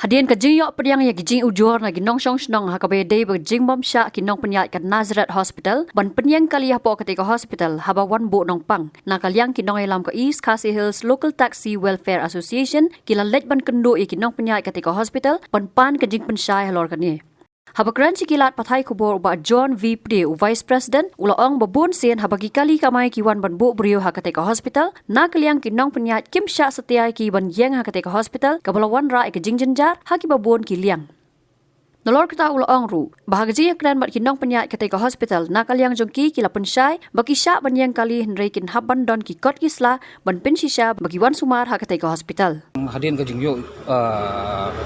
Hadian ka jingyo pediang ya gijing ujur na ginong syong snong hakabede berjing bom sya kinong penyat kat Nazareth Hospital ban penyang kaliah po ketika hospital habawan bu nong pang na kaliang kinong elam ke East Khasi Hills Local Taxi Welfare Association kilan lej ban kendo i kinong penyat ketika hospital ban pan kejing pensyai halor kani. Habakran sikilat pathai kubur ba John V. Pde Vice President ulaong babun sen habagi kali kamai kiwan ban bu brio hakateka hospital na kaliang kinong penyat kim sya setiai ki ban yeng hakateka hospital kabalawan ra ke jingjenjar haki babun kiliang. Nolor kita ulaong ru bahagaji akran bat kinong penyat ketika hospital na kaliang jongki kila pensyai bagi sya ban yeng kali henreikin haban don ki kot kisla ban pensisya bagi wan sumar hakateka hospital. Hadian ke jingyo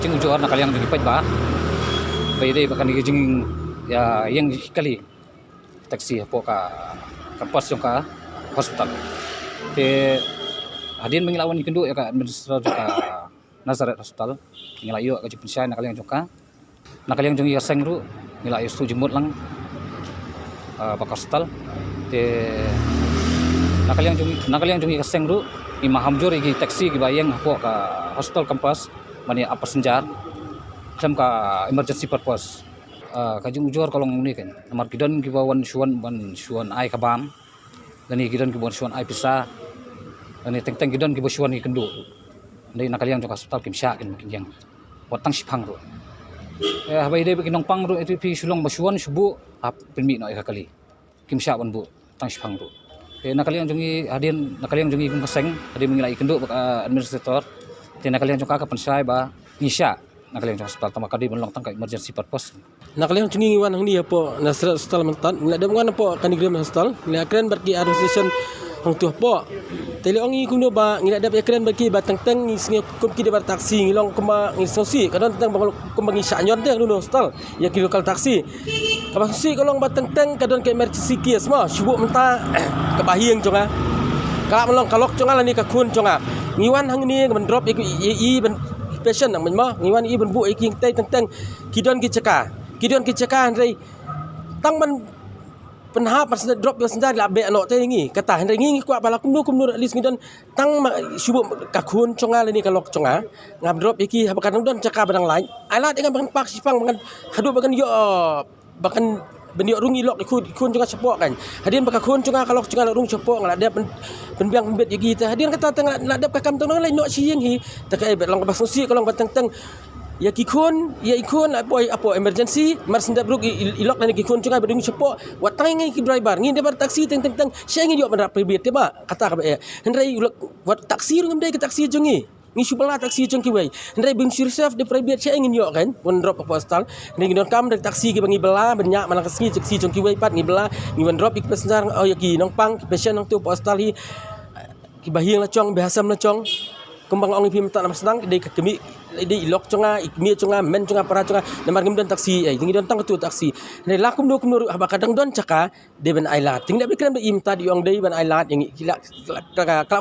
jing ujur na kaliang jongki paj ba Pwede bahkan digijing ya yang kali taksi po ka kampus yung ka hospital. Te hadin mengilawan ikendu ya ka administrator ka Nazareth Hospital. Ngilayo ka jipensya na kaliang jongka. Na kaliang jongi kaseng ru ngilayo stu jemut lang bak hospital. Te na kaliang jongi kaseng ru imaham jur igi taksi gi bayang po ka hospital kampus mani apa senjar. Dalam ka emergency purpose kajung ujur kolong ini kan nomor kidon kibawan suan ai kabam dan kidon kibawan suan ai pisa dan teng kidon kibawan suan ikendu dari nakaliang joka hospital kimsya kin mungkin yang watang sipang ro habai dei beginong pang ro itu pi sulong basuan subu permi no kali kimsya ban bu tang sipang ro nakaliang jongi hadin nakaliang jongi kum kaseng hadi mengilai ikendu administrator nakaliang joka ka pensai ba nisya nakaliang hospital tama kadi menlong tangka emergency purpose nakaliang cungi wan hang ni po Nazareth Hospital mentan ngla dem ngana po kanigram hospital ngla kren berki association hang tuh po tele ongi kuno ba ngla dap kren berki batang teng ni singi kum ki bar taksi ngilong kuma ngisosi kadon teng bang kum bang isyanyon teh dulu hospital ya ki lokal taksi kabasi kolong batang teng kadon ke emergency ki semua syubuk menta kebahiang conga kala melong kalok conga lani ka kun conga ngiwan hang ni men drop i ben patient nang menma ngiwan i benbu i king tai teng kidon ki ceka andai tang man penhap mas drop yo sendar la be anok te ngi kata andai ngi ku bala kumnu at least ngidon tang syubu kakun conga leni kalok conga ngam drop iki habakan don ceka badang lain alat dengan bakan pak sipang bakan hadu bakan yo bakan bendiok rung ilok kun juga sepok kan hadian baka kun juga kalau juga rung sepok ngala dia penbiang pembet gi ta hadian kata tengah nak dap kakam tong lain nok siang hi takai bet long bas susi kalau batang ya kikun ya ikun apa emergency mar sendap rung ilok dan kikun juga berung sepok watang ngi ki driver ngi dia bar taksi teng siang ngi yo ban pribet ba kata ka ba hendrai wat taksi rung dai ke taksi jongi ni subala taksi jong ki wei ndai bin sirself de private che ingin yo kan pon drop apa hostal ni don kam dari taksi ki bangi bela banyak malang taksi jong ki wei pat ni bela ni wan drop ik passenger oh ya ki nong pang passion nong tu hostal hi ki bahiang la chong biasa la chong kembang ong pim tak nama sedang de kemi de ilok chonga ikmi chonga men chonga para chonga namar ngim don taksi tingi don tang tu taksi ni lakum do kum haba kadang don caka de ben ailat ting de bikram de imta di ong de ben ailat yang kila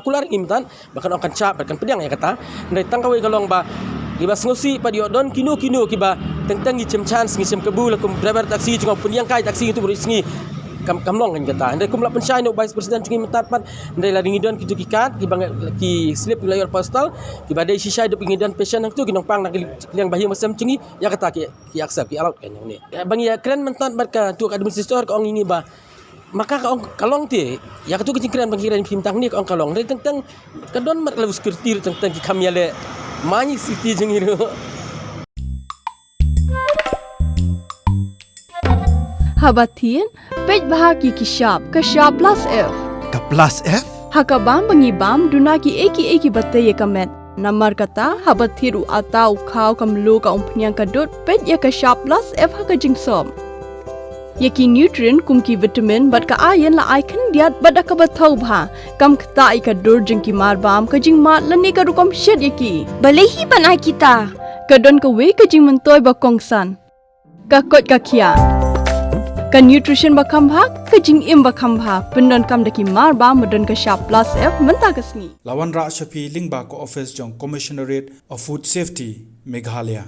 kular imtan bahkan ong kan cap bahkan pedang ya kata ni tang kawai kalong ba ibas ngosi pa di don kino kiba teng gi chance ngi sem kebu lakum driver taksi chonga punyang kai taksi itu berisngi kamlong kan kata ndai kumla pensyai no vice president cungi mentatpat ndai la dingidon ki kikat ki bang ki slip layar postal ki badai sisai dop ingidon passion tu ki nongpang nak yang bahi masam cungi ya kata ki accept ki alot kan ni bang ya kren mentat barka tu administrator ka ong ingi ba maka ka ong kalong ti ya tu ki kren bang kiran pimtang ni ka ong kalong ndai teng kadon mat lewu security teng ki kamiale mani city jungi ro Habatin, pej bahagi ki shop plus F. Ka plus F? Hakabam bangibam duna ki eki batte ye kamet. Namar kata habathiru atau khau kamlu ka umpnyang kadut pej ye ka shop plus F haka jingsom. Yeki nutrient kum ki vitamin bat ka iron la icon diat bada ka bathau bha kam kta i ka dur jing ki mar bam ka jing mat lani ka rukom shed yeki. Balehi banai kita. Kadon ka we ka jing mentoy ba kongsan. Ka kot ka kia. Ka nutrition bakam bha ka jing im bakam bha pendon kam daki mar ba modon ka shop plus F menta kasni Lawan Ra Shafi Lingba ko office jong Commissionerate of Food Safety Meghalaya